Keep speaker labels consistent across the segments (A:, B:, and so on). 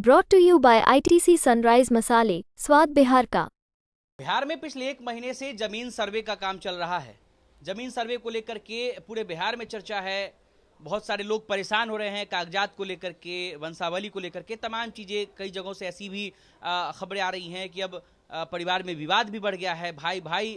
A: Brought to you by ITC Sunrise मसाले, स्वाद बिहार का।
B: बिहार में पिछले एक महीने से जमीन सर्वे का काम चल रहा है। जमीन सर्वे को लेकर के पूरे बिहार में चर्चा है। बहुत सारे लोग परेशान हो रहे हैं कागजात को लेकर के, वंशावली को लेकर के, तमाम चीज़ें। कई जगहों से ऐसी भी खबरें आ रही हैं कि अब परिवार में विवाद भी बढ़ गया है। भाई भाई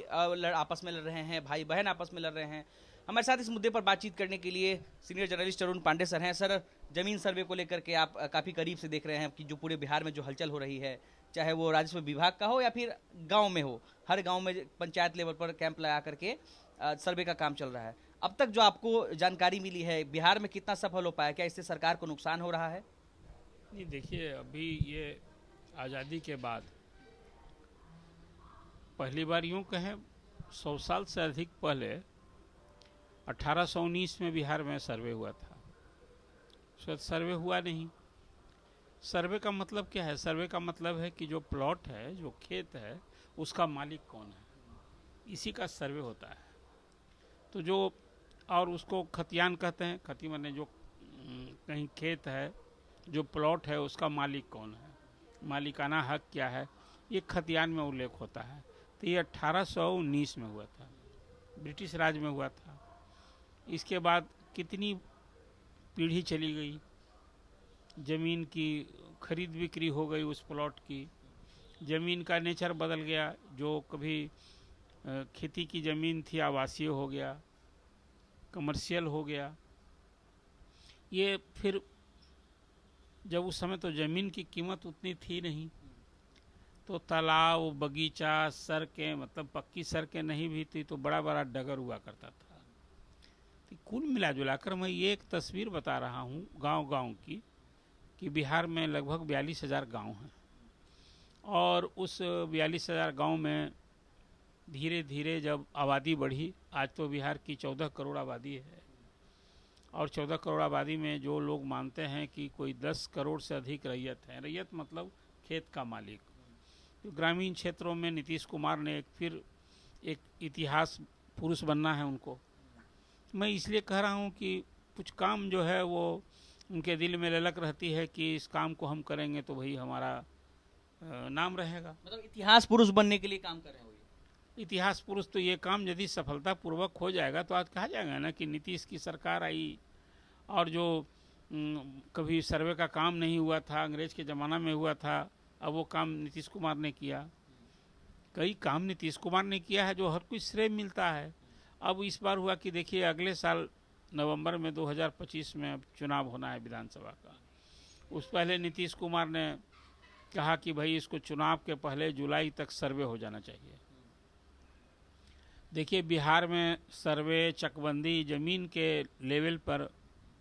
B: आपस में लड़ रहे हैं, भाई बहन आपस में लड़ रहे हैं। हमारे साथ इस मुद्दे पर बातचीत करने के लिए senior journalist Arun Pande sir हैं। सर, जमीन सर्वे को लेकर के आप काफ़ी करीब से देख रहे हैं कि जो पूरे बिहार में जो हलचल हो रही है, चाहे वो राजस्व विभाग का हो या फिर गांव में हो, हर गांव में पंचायत लेवल पर कैंप लगा करके सर्वे का काम चल रहा है। अब तक जो आपको जानकारी मिली है, बिहार में कितना सफल हो पाया? क्या इससे सरकार को नुकसान हो रहा है?
C: नहीं, देखिए, अभी ये आज़ादी के बाद पहली बार यूँ कहें 100 साल से अधिक पहले 1819 में बिहार में सर्वे हुआ था। शायद सर्वे हुआ नहीं। सर्वे का मतलब क्या है? सर्वे का मतलब है कि जो प्लॉट है, जो खेत है, उसका मालिक कौन है, इसी का सर्वे होता है। तो जो और उसको खतियान कहते हैं। खती माने जो कहीं खेत है, जो प्लॉट है, उसका मालिक कौन है, मालिकाना हक क्या है, ये खतियान में उल्लेख होता है। तो ये 1819 में हुआ था, ब्रिटिश राज में हुआ था। इसके बाद कितनी पीढ़ी चली गई, ज़मीन की खरीद बिक्री हो गई, उस प्लॉट की ज़मीन का नेचर बदल गया। जो कभी खेती की ज़मीन थी, आवासीय हो गया, कमर्शियल हो गया। ये फिर जब उस समय तो ज़मीन की कीमत उतनी थी नहीं, तो तालाब, बगीचा, सड़कें, मतलब पक्की सड़कें नहीं भी थी, तो बड़ा बड़ा डगर हुआ करता था। तो कुल मिला जुलाकर मैं ये एक तस्वीर बता रहा हूँ गांव गांव की, कि बिहार में लगभग 42,000 गांव हैं। और उस 42,000 गांव में धीरे धीरे जब आबादी बढ़ी, आज तो बिहार की 14 करोड़ आबादी है। और 14 करोड़ आबादी में जो लोग मानते हैं कि कोई 10 करोड़ से अधिक रैयत है। रैयत मतलब खेत का मालिक। तो ग्रामीण क्षेत्रों में नीतीश कुमार ने फिर एक इतिहास पुरुष बनना है उनको। मैं इसलिए कह रहा हूँ कि कुछ काम जो है वो उनके दिल में ललक रहती है कि इस काम को हम करेंगे तो भाई हमारा नाम रहेगा।
B: मतलब इतिहास पुरुष बनने के लिए काम कर रहे हैं वो।
C: इतिहास पुरुष तो ये काम यदि सफलतापूर्वक हो जाएगा तो आज कहा जाएगा ना कि नीतीश की सरकार आई। और जो कभी सर्वे का काम नहीं हुआ था, अंग्रेज के ज़माना में हुआ था, अब वो काम नीतीश कुमार ने किया। कई काम नीतीश कुमार ने किया है जो हर कोई श्रेय मिलता है। अब इस बार हुआ कि देखिए, अगले साल नवंबर में 2025 में अब चुनाव होना है विधानसभा का। उस पहले नीतीश कुमार ने कहा कि भाई इसको चुनाव के पहले जुलाई तक सर्वे हो जाना चाहिए। देखिए, बिहार में सर्वे, चकबंदी, ज़मीन के लेवल पर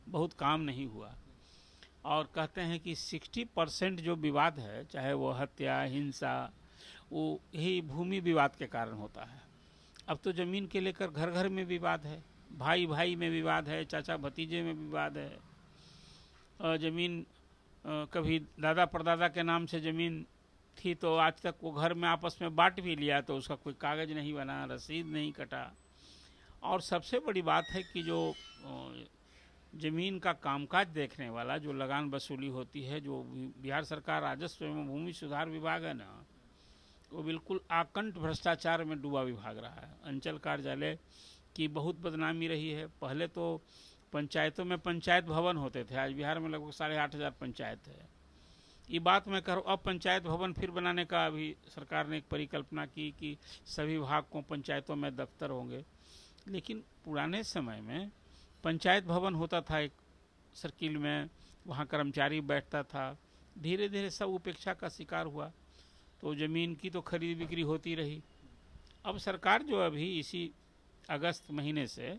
C: बहुत काम नहीं हुआ। और कहते हैं कि 60% जो विवाद है, चाहे वो हत्या, हिंसा, वो यही भूमि विवाद के कारण होता है। अब तो ज़मीन के लेकर घर घर में विवाद है, भाई भाई में विवाद है, चाचा भतीजे में विवाद है। ज़मीन कभी दादा परदादा के नाम से ज़मीन थी, तो आज तक वो घर में आपस में बांट भी लिया तो उसका कोई कागज़ नहीं बना, रसीद नहीं कटा। और सबसे बड़ी बात है कि जो ज़मीन का कामकाज देखने वाला, जो लगान वसूली होती है, जो बिहार सरकार राजस्व एवं भूमि सुधार विभाग है ना, वो बिल्कुल आकंठ भ्रष्टाचार में डूबा विभाग रहा है। अंचल कार्यालय की बहुत बदनामी रही है। पहले तो पंचायतों में पंचायत भवन होते थे, आज बिहार में लगभग 8,500 पंचायत है। ये बात मैं कह रहा हूँ। अब पंचायत भवन फिर बनाने का अभी सरकार ने एक परिकल्पना की कि सभी विभाग को पंचायतों में दफ्तर होंगे। लेकिन पुराने समय में पंचायत भवन होता था एक सर्किल में, वहाँ कर्मचारी बैठता था। धीरे धीरे सब उपेक्षा का शिकार हुआ, तो ज़मीन की तो खरीद बिक्री होती रही। अब सरकार जो अभी इसी अगस्त महीने से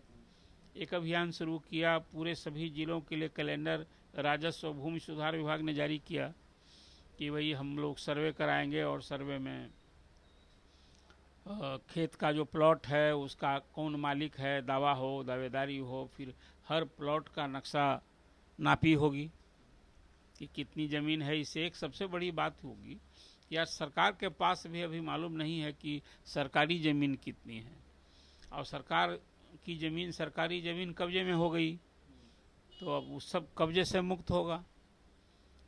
C: एक अभियान शुरू किया, पूरे सभी जिलों के लिए कैलेंडर राजस्व भूमि सुधार विभाग ने जारी किया कि भाई हम लोग सर्वे कराएंगे, और सर्वे में खेत का जो प्लॉट है उसका कौन मालिक है, दावा हो, दावेदारी हो, फिर हर प्लॉट का नक्शा नापी होगी कि कितनी ज़मीन है। इससे एक सबसे बड़ी बात होगी कि आज सरकार के पास भी अभी मालूम नहीं है कि सरकारी ज़मीन कितनी है। और सरकार की ज़मीन, सरकारी ज़मीन कब्जे में हो गई तो अब उस सब कब्जे से मुक्त होगा।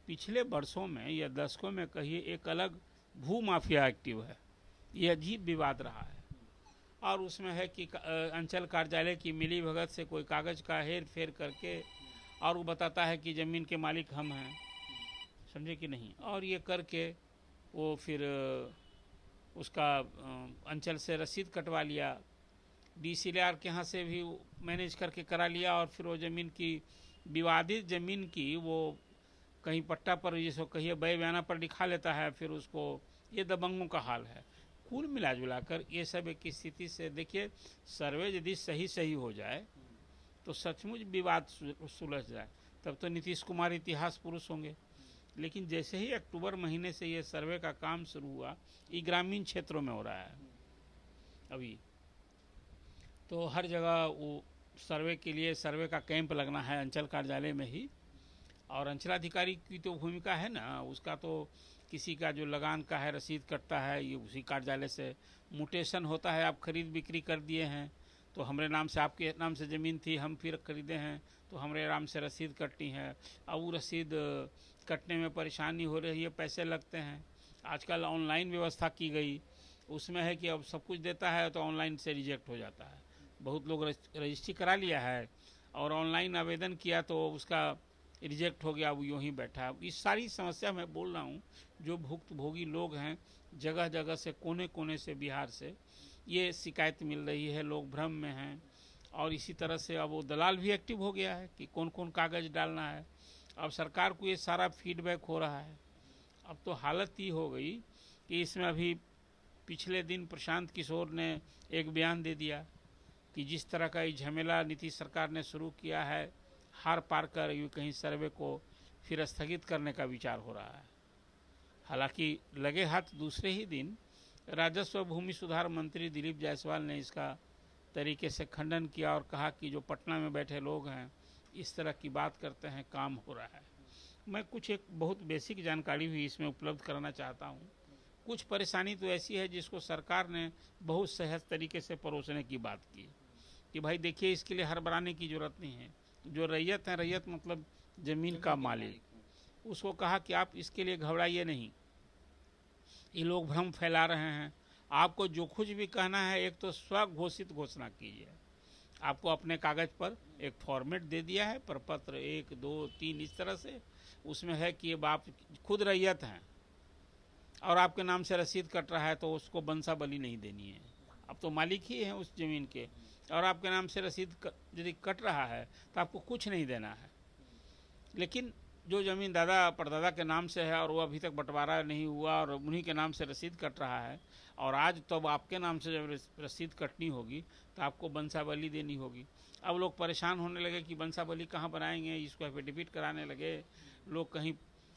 C: पिछले वर्षों में या दशकों में कहिए एक अलग भू माफिया एक्टिव है। ये अजीब विवाद रहा है और उसमें है कि अंचल कार्यालय की मिली भगत से कोई कागज़ का हेर फेर करके और वो बताता है कि ज़मीन के मालिक हम हैं, समझे कि नहीं, और ये करके वो फिर उसका अंचल से रसीद कटवा लिया, DCLR के यहाँ से भी मैनेज करके करा लिया और फिर वो ज़मीन की विवादित ज़मीन की वो कहीं पट्टा पर जिसको कहिए बय बयाना पर लिखा लेता है, फिर उसको, ये दबंगों का हाल है। कुल मिला जुलाकर ये सब एक स्थिति से देखिए, सर्वे यदि सही हो जाए तो सचमुच विवाद सुलझ जाए, तब तो नीतीश कुमार इतिहास पुरुष होंगे। लेकिन जैसे ही अक्टूबर महीने से ये सर्वे का काम शुरू हुआ, ये ग्रामीण क्षेत्रों में हो रहा है अभी, तो हर जगह वो सर्वे के लिए सर्वे का कैंप लगना है अंचल कार्यालय में ही, और अंचलाधिकारी की तो भूमिका है ना, उसका तो किसी का जो लगान का है रसीद कटता है, ये उसी कार्यालय से म्यूटेशन होता है, आप खरीद बिक्री कर दिए हैं तो हमारे नाम से, आपके नाम से ज़मीन थी, हम फिर खरीदे हैं तो हमारे नाम से रसीद कटती है। अब वो रसीद कटने में परेशानी हो रही है, पैसे लगते हैं। आजकल ऑनलाइन व्यवस्था की गई, उसमें है कि अब सब कुछ देता है तो ऑनलाइन से रिजेक्ट हो जाता है। बहुत लोग रजिस्ट्री करा लिया है और ऑनलाइन आवेदन किया तो उसका रिजेक्ट हो गया, वो यूँ ही बैठा। इस सारी समस्या मैं बोल रहा हूँ, जो भुक्तभोगी लोग हैं जगह जगह से, कोने कोने से बिहार से ये शिकायत मिल रही है, लोग भ्रम में हैं। और इसी तरह से अब वो दलाल भी एक्टिव हो गया है कि कौन कौन कागज़ डालना है। अब सरकार को ये सारा फीडबैक हो रहा है। अब तो हालत ये हो गई कि इसमें अभी पिछले दिन प्रशांत किशोर ने एक बयान दे दिया कि जिस तरह का ये झमेला नीतीश सरकार ने शुरू किया है, हार पार कर यूँ कहीं सर्वे को फिर स्थगित करने का विचार हो रहा है। हालांकि लगे हाथ दूसरे ही दिन राजस्व भूमि सुधार मंत्री दिलीप जायसवाल ने इसका तरीके से खंडन किया और कहा कि जो पटना में बैठे लोग हैं इस तरह की बात करते हैं, काम हो रहा है। मैं कुछ एक बहुत बेसिक जानकारी भी इसमें उपलब्ध कराना चाहता हूँ। कुछ परेशानी तो ऐसी है जिसको सरकार ने बहुत सहज तरीके से परोसने की बात की कि भाई देखिए, इसके लिए हड़बड़ाने की जरूरत नहीं है। जो रैयत है, रैयत मतलब ज़मीन का मालिक, उसको कहा कि आप इसके लिए घबराइए नहीं, ये लोग भ्रम फैला रहे हैं। आपको जो कुछ भी कहना है, एक तो स्वघोषित घोषणा कीजिए। आपको अपने कागज़ पर एक फॉर्मेट दे दिया है, प्रपत्र 1, 2, 3 इस तरह से, उसमें है कि अब आप खुद रैयत हैं और आपके नाम से रसीद कट रहा है तो उसको बंसाबली नहीं देनी है। अब तो मालिक ही हैं उस ज़मीन के, और आपके नाम से रसीद यदि कट रहा है तो आपको कुछ नहीं देना है। लेकिन जो ज़मीन दादा परदादा के नाम से है और वो अभी तक बंटवारा नहीं हुआ और उन्हीं के नाम से रसीद कट रहा है, और आज तब आपके नाम से जब रसीद कटनी होगी तो आपको बंसाबली देनी होगी। अब लोग परेशान होने लगे कि बंसाबली कहाँ बनाएंगे, इसको एफिडेविट कराने लगे लोग, कहीं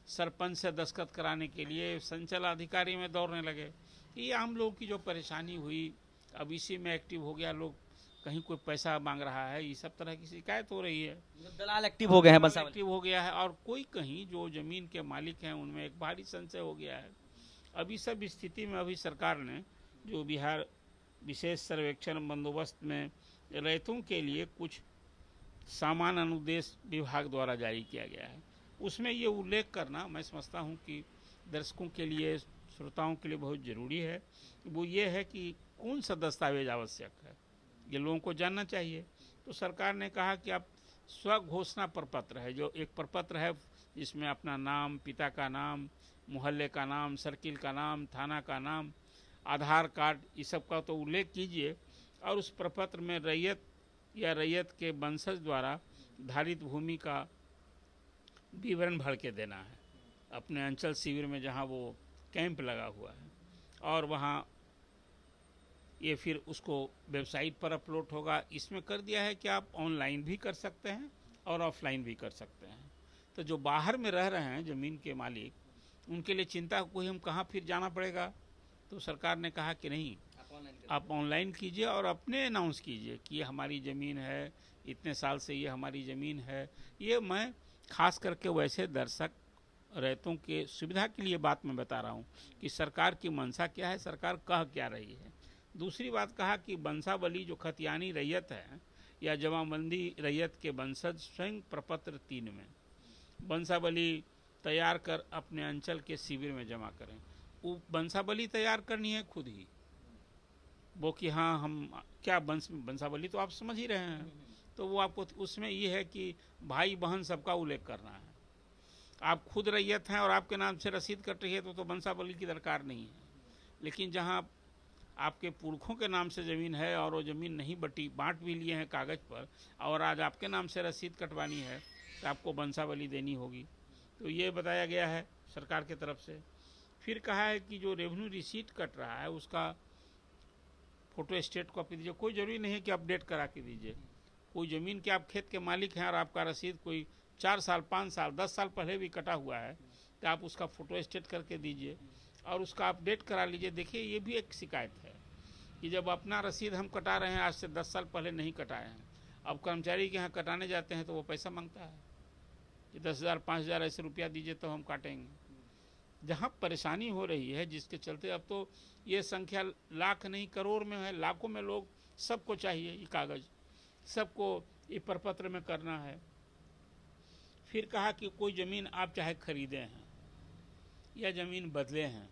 C: सरपंच से दस्तखत कराने के लिए संचल अधिकारी में दौड़ने लगे। ये आम लोगों की जो परेशानी हुई, अब इसी में एक्टिव हो गया लोग, कहीं कोई पैसा मांग रहा है, ये सब तरह की शिकायत हो रही है।
B: दलाल एक्टिव हो गए हैं, बंसावली
C: एक्टिव हो गया है, और कोई कहीं जो ज़मीन के मालिक हैं उनमें एक भारी संशय हो गया है। अभी सब स्थिति में अभी सरकार ने जो बिहार विशेष सर्वेक्षण बंदोबस्त में रैयतों के लिए कुछ सामान्य अनुदेश विभाग द्वारा जारी किया गया है, उसमें ये उल्लेख करना मैं समझता हूँ कि दर्शकों के लिए, श्रोताओं के लिए बहुत ज़रूरी है। वो ये है कि कौन सा दस्तावेज आवश्यक है, ये लोगों को जानना चाहिए। तो सरकार ने कहा कि आप स्वघोषणा प्रपत्र है, जो एक प्रपत्र है जिसमें अपना नाम, पिता का नाम, मोहल्ले का नाम, सर्किल का नाम, थाना का नाम, आधार कार्ड, इस सब का तो उल्लेख कीजिए, और उस प्रपत्र में रैयत या रैयत के वंशज द्वारा धारित भूमि का विवरण भर के देना है अपने अंचल शिविर में जहाँ वो कैंप लगा हुआ है, और वहाँ ये फिर उसको वेबसाइट पर अपलोड होगा। इसमें कर दिया है कि आप ऑनलाइन भी कर सकते हैं और ऑफलाइन भी कर सकते हैं। तो जो बाहर में रह रहे हैं ज़मीन के मालिक, उनके लिए चिंता कोई, हम कहाँ फिर जाना पड़ेगा। तो सरकार ने कहा कि नहीं, आप ऑनलाइन कीजिए और अपने अनाउंस कीजिए कि ये हमारी ज़मीन है, इतने साल से ये हमारी ज़मीन है। ये मैं खास करके वैसे दर्शक रैयतों के सुविधा के लिए बात मैं बता रहा हूँ कि सरकार की मंशा क्या है, सरकार कह क्या रही है। दूसरी बात कहा कि बंसावली जो खतियानी रैयत है या जमाबंदी रैयत के वंशज स्वयं प्रपत्र 3 में बंसावली तैयार कर अपने अंचल के शिविर में जमा करें। वो वंशावली तैयार करनी है खुद ही, वो कि हाँ हम क्या वंशावली तो आप समझ ही रहे हैं। तो वो आपको उसमें ये है कि भाई बहन सबका उल्लेख करना है। आप खुद रैयत हैं और आपके नाम से रसीद कट रही है तो वंशावली की दरकार नहीं है। लेकिन जहाँ आपके पुरखों के नाम से ज़मीन है और वो ज़मीन नहीं बटी, बांट भी लिए हैं कागज़ पर, और आज आपके नाम से रसीद कटवानी है तो आपको वंशावली देनी होगी। तो ये बताया गया है सरकार की तरफ से। फिर कहा है कि जो रेवेन्यू रिसीट कट रहा है उसका फोटो स्टेट कॉपी दीजिए। कोई ज़रूरी नहीं है कि अपडेट करा के दीजिए। कोई ज़मीन के आप खेत के मालिक हैं और आपका रसीद कोई 4 साल 5 साल 10 साल पहले भी कटा हुआ है तो आप उसका फ़ोटो स्टेट करके दीजिए और उसका अपडेट करा लीजिए। देखिए ये भी एक शिकायत है कि जब अपना रसीद हम कटा रहे हैं, आज से 10 साल पहले नहीं कटाए हैं, अब कर्मचारी के यहाँ कटाने जाते हैं तो वो पैसा मांगता है कि 10,000 5,000 ऐसे रुपया दीजिए तो हम काटेंगे। जहाँ परेशानी हो रही है जिसके चलते अब तो ये संख्या लाख नहीं करोड़ में है, लाखों में लोग, सबको चाहिए ये कागज़, सबको ये प्रपत्र में करना है। फिर कहा कि कोई ज़मीन आप चाहे खरीदे हैं या ज़मीन बदले हैं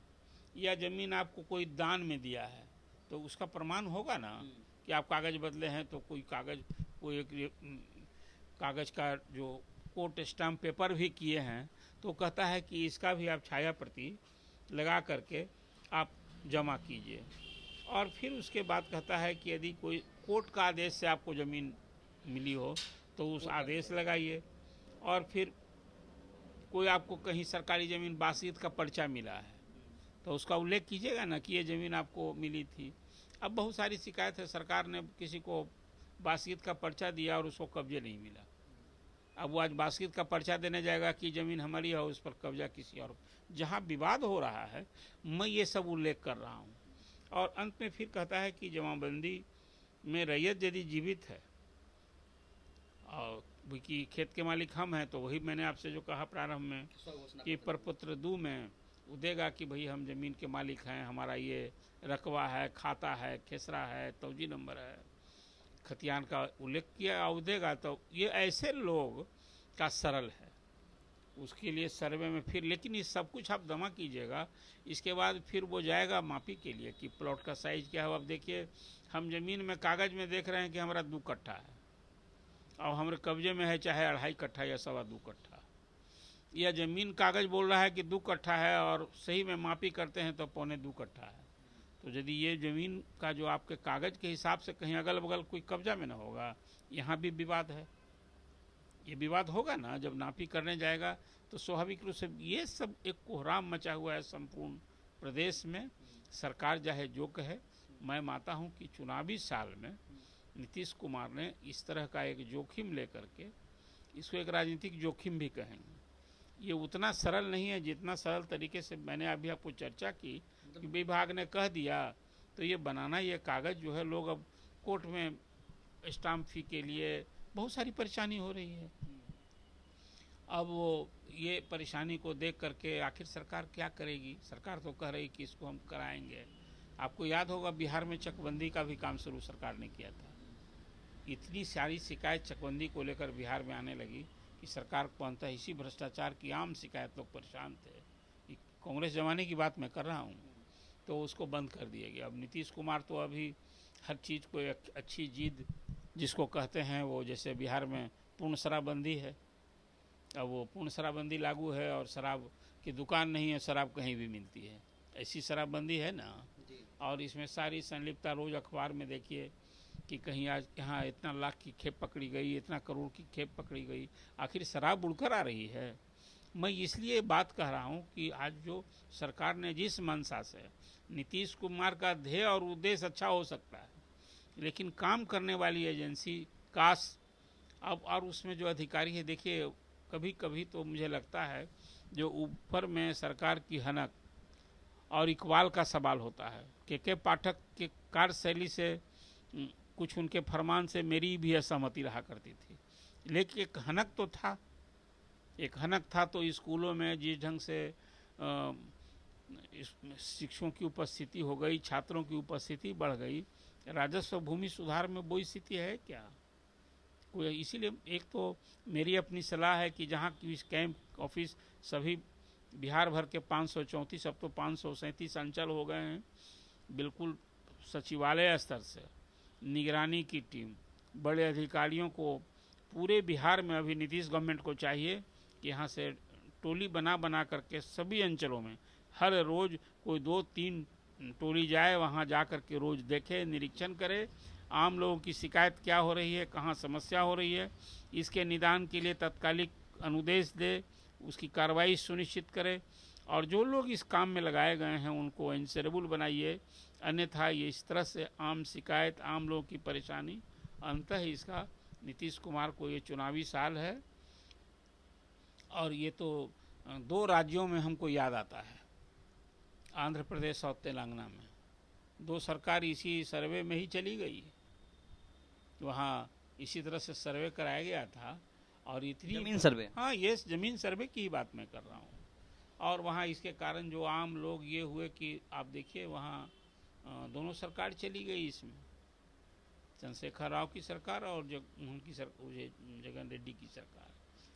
C: या ज़मीन आपको कोई दान में दिया है तो उसका प्रमाण होगा ना कि आप कागज़ बदले हैं। तो कोई कागज़, कोई एक कागज़ का जो कोर्ट स्टाम्प पेपर भी किए हैं तो कहता है कि इसका भी आप छाया प्रति लगा करके आप जमा कीजिए। और फिर उसके बाद कहता है कि यदि कोई कोर्ट का आदेश से आपको ज़मीन मिली हो तो उस आदेश लगाइए। और फिर कोई आपको कहीं सरकारी ज़मीन बासियत का पर्चा मिला है तो उसका उल्लेख कीजिएगा ना कि ये ज़मीन आपको मिली थी। अब बहुत सारी शिकायत है, सरकार ने किसी को बासियत का पर्चा दिया और उसको कब्जे नहीं मिला। अब वो आज बासियत का पर्चा देने जाएगा कि ज़मीन हमारी है, उस पर कब्जा किसी और। जहाँ विवाद हो रहा है मैं ये सब उल्लेख कर रहा हूँ। और अंत में फिर कहता है कि जमाबंदी में रैयत यदि जीवित है और कि खेत के मालिक हम हैं तो वही मैंने आपसे जो कहा प्रारंभ में कि प्रपत्र 2 में वो देगा कि भाई हम ज़मीन के मालिक हैं, हमारा ये रकबा है, खाता है, खेसरा है, तौजी नंबर है, खतियान का उल्लेख किया और देगा। तो ये ऐसे लोग का सरल है, उसके लिए सर्वे में फिर, लेकिन ये सब कुछ आप जमा कीजिएगा। इसके बाद फिर वो जाएगा मापी के लिए कि प्लॉट का साइज क्या है। अब देखिए हम ज़मीन में कागज़ में देख रहे हैं कि हमारा 2 कट्ठा है और हमारे कब्जे में है चाहे 2.5 कट्ठा या 2.25 कट्ठा, या ज़मीन कागज़ बोल रहा है कि 2 कट्ठा है और सही में मापी करते हैं तो 2.25 कट्ठा है। तो यदि ये ज़मीन का जो आपके कागज़ के हिसाब से कहीं अगल बगल कोई कब्जा में ना होगा, यहाँ भी विवाद है। ये विवाद होगा ना जब नापी करने जाएगा तो स्वाभाविक रूप से ये सब एक कोहराम मचा हुआ है संपूर्ण प्रदेश में। सरकार चाहे जो कहे, मैं मानता हूँ कि चुनावी साल में नीतीश कुमार ने इस तरह का एक जोखिम लेकर के, इसको एक राजनीतिक जोखिम भी कहेंगे, ये उतना सरल नहीं है जितना सरल तरीके से मैंने अभी आपको चर्चा की कि विभाग ने कह दिया तो ये बनाना, ये कागज़ जो है लोग अब कोर्ट में स्टाम्प फी के लिए बहुत सारी परेशानी हो रही है। अब वो ये परेशानी को देख करके आखिर सरकार क्या करेगी। सरकार तो कह रही कि इसको हम कराएंगे। आपको याद होगा बिहार में चकबंदी का भी काम शुरू सरकार ने किया था। इतनी सारी शिकायत चकबंदी को लेकर बिहार में आने लगी कि सरकार को अंततः इसी भ्रष्टाचार की आम शिकायत, लोग परेशान थे। कांग्रेस जमाने की बात मैं कर रहा हूँ, तो उसको बंद कर दिया गया। अब नीतीश कुमार तो अभी हर चीज़ को एक अच्छी जिद जिसको कहते हैं, वो जैसे बिहार में पूर्ण शराबबंदी है, अब वो पूर्ण शराबबंदी लागू है और शराब की दुकान नहीं है, शराब कहीं भी मिलती है, ऐसी शराबबंदी है ना। और इसमें सारी संलिप्तता, रोज़ अखबार में देखिए कि कहीं आज यहाँ इतना लाख की खेप पकड़ी गई, इतना करोड़ की खेप पकड़ी गई, आखिर शराब उड़कर आ रही है। मैं इसलिए बात कह रहा हूँ कि आज जो सरकार ने जिस मंशा से, नीतीश कुमार का ध्येय और उद्देश्य अच्छा हो सकता है, लेकिन काम करने वाली एजेंसी काश अब, और उसमें जो अधिकारी है, देखिए कभी कभी तो मुझे लगता है जो ऊपर में सरकार की हनक और इकबाल का सवाल होता है। के पाठक के कार्यशैली से, कुछ उनके फरमान से मेरी भी असहमति रहा करती थी, लेकिन एक हनक तो था, एक हनक था। तो स्कूलों में जिस ढंग से शिक्षकों की उपस्थिति हो गई, छात्रों की उपस्थिति बढ़ गई, राजस्व भूमि सुधार में वो स्थिति है क्या? कोई इसीलिए एक तो मेरी अपनी सलाह है कि जहाँ क्विज कैंप ऑफिस सभी बिहार भर के 534 अब तो 537 अंचल हो गए हैं, बिल्कुल सचिवालय स्तर से निगरानी की टीम, बड़े अधिकारियों को पूरे बिहार में अभी नीतीश गवर्नमेंट को चाहिए कि यहाँ से टोली बना बना करके सभी अंचलों में हर रोज़ कोई 2-3 टोली जाए, वहाँ जा कर के रोज़ देखे, निरीक्षण करे, आम लोगों की शिकायत क्या हो रही है, कहाँ समस्या हो रही है, इसके निदान के लिए तत्कालिक अनुदेश दे, उसकी कार्रवाई सुनिश्चित करे और जो लोग इस काम में लगाए गए हैं उनको इंश्योरेबल बनाइए। अन्यथा ये इस तरह से आम शिकायत, आम लोगों की परेशानी, अंततः इसका नीतीश कुमार को ये चुनावी साल है। और ये तो 2 राज्यों में हमको याद आता है, आंध्र प्रदेश और तेलंगाना में 2 सरकार इसी सर्वे में ही चली गई। वहाँ इसी तरह से सर्वे कराया गया था और इतनी
B: जमीन सर्वे,
C: हाँ ये जमीन सर्वे की ही बात मैं कर रहा हूँ। और वहाँ इसके कारण जो आम लोग ये हुए कि आप देखिए वहाँ दोनों सरकार चली गई इसमें, चंद्रशेखर राव की सरकार और उनकी जगन रेड्डी की सरकार।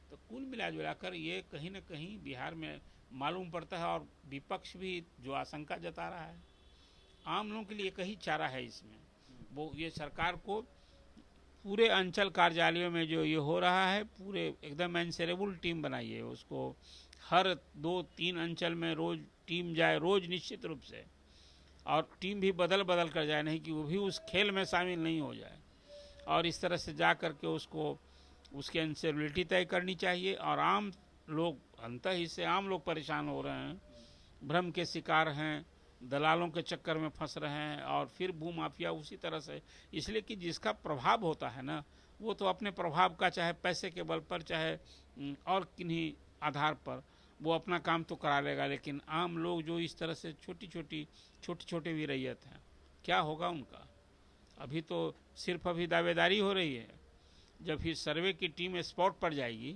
C: तो कुल मिलाकर ये कहीं ना कहीं बिहार में मालूम पड़ता है और विपक्ष भी जो आशंका जता रहा है, आम लोगों के लिए एक ही चारा है इसमें, वो ये सरकार को पूरे अंचल कार्यालयों में जो ये हो रहा है पूरे एकदम एंसरेबल टीम बनाइए, उसको हर 2-3 अंचल में रोज टीम जाए, रोज निश्चित रूप से, और टीम भी बदल बदल कर जाए, नहीं कि वो भी उस खेल में शामिल नहीं हो जाए। और इस तरह से जा कर के उसको उसकी एंसरेबिलिटी तय करनी चाहिए। और आम लोग अंततः इससे आम लोग परेशान हो रहे हैं, भ्रम के शिकार हैं, दलालों के चक्कर में फंस रहे हैं और फिर भूमाफिया उसी तरह से, इसलिए कि जिसका प्रभाव होता है ना वो तो अपने प्रभाव का चाहे पैसे के बल पर चाहे और किन्हीं आधार पर वो अपना काम तो करा लेगा, लेकिन आम लोग जो इस तरह से छोटे छोटे भी रैयत हैं, क्या होगा उनका? अभी तो सिर्फ अभी दावेदारी हो रही है, जब फिर सर्वे की टीम स्पॉट पर जाएगी,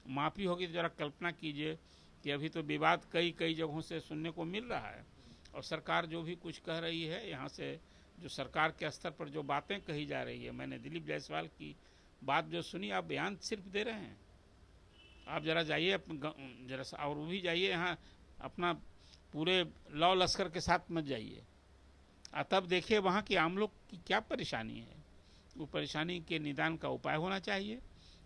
C: माफी होगी, तो जरा कल्पना कीजिए कि अभी तो विवाद कई जगहों से सुनने को मिल रहा है और सरकार जो भी कुछ कह रही है, यहाँ से जो सरकार के स्तर पर जो बातें कही जा रही है, मैंने दिलीप जायसवाल की बात जो सुनी, आप बयान सिर्फ दे रहे हैं, आप जरा जाइए जरा और भी जाइए, यहाँ अपना पूरे लौ लश्कर के साथ मत जाइए, तब देखिए वहाँ की आम लोग की क्या परेशानी है, वो परेशानी के निदान का उपाय होना चाहिए।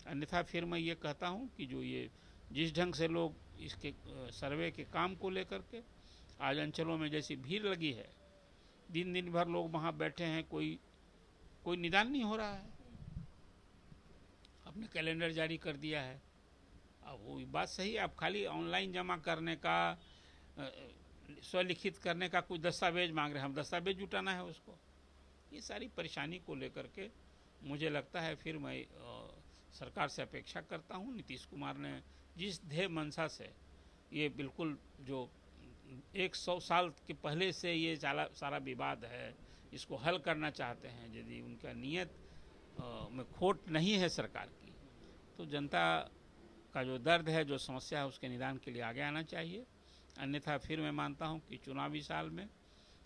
C: अन्यथा फिर मैं ये कहता हूँ कि जो ये जिस ढंग से लोग इसके सर्वे के काम को लेकर के आज अंचलों में जैसी भीड़ लगी है, दिन भर लोग वहाँ बैठे हैं, कोई निदान नहीं हो रहा है, अपने कैलेंडर जारी कर दिया है। अब वो बात सही है, आप खाली ऑनलाइन जमा करने का, स्वलिखित करने का कुछ दस्तावेज मांग रहे हैं, हम दस्तावेज जुटाना है उसको, ये सारी परेशानी को लेकर के मुझे लगता है फिर मैं सरकार से अपेक्षा करता हूँ, नीतीश कुमार ने जिस ध्येय मंशा से ये बिल्कुल जो 100 साल के पहले से ये सारा विवाद है, इसको हल करना चाहते हैं, यदि उनका नियत में खोट नहीं है सरकार की, तो जनता का जो दर्द है, जो समस्या है, उसके निदान के लिए आगे आना चाहिए। अन्यथा फिर मैं मानता हूं कि चुनावी साल में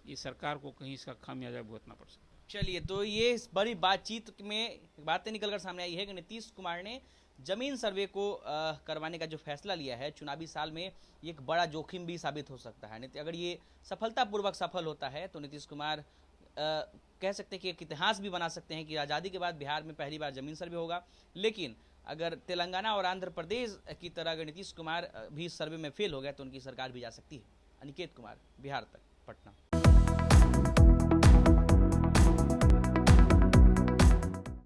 C: इस सरकार को कहीं इसका खामियाजा भुगतना पड़ सकता है।
B: चलिए, तो ये इस बड़ी बातचीत में बातें निकलकर सामने आई है कि नीतीश कुमार ने जमीन सर्वे को करवाने का जो फैसला लिया है चुनावी साल में, ये एक बड़ा जोखिम भी साबित हो सकता है। अगर ये सफलतापूर्वक सफल होता है तो नीतीश कुमार कह सकते हैं कि एक इतिहास भी बना सकते हैं कि आज़ादी के बाद बिहार में पहली बार जमीन सर्वे होगा। लेकिन अगर तेलंगाना और आंध्र प्रदेश की तरह अगर नीतीश कुमार भी सर्वे में फेल हो गया तो उनकी सरकार भी जा सकती है। अनिकेत कुमार, बिहार तक, पटना।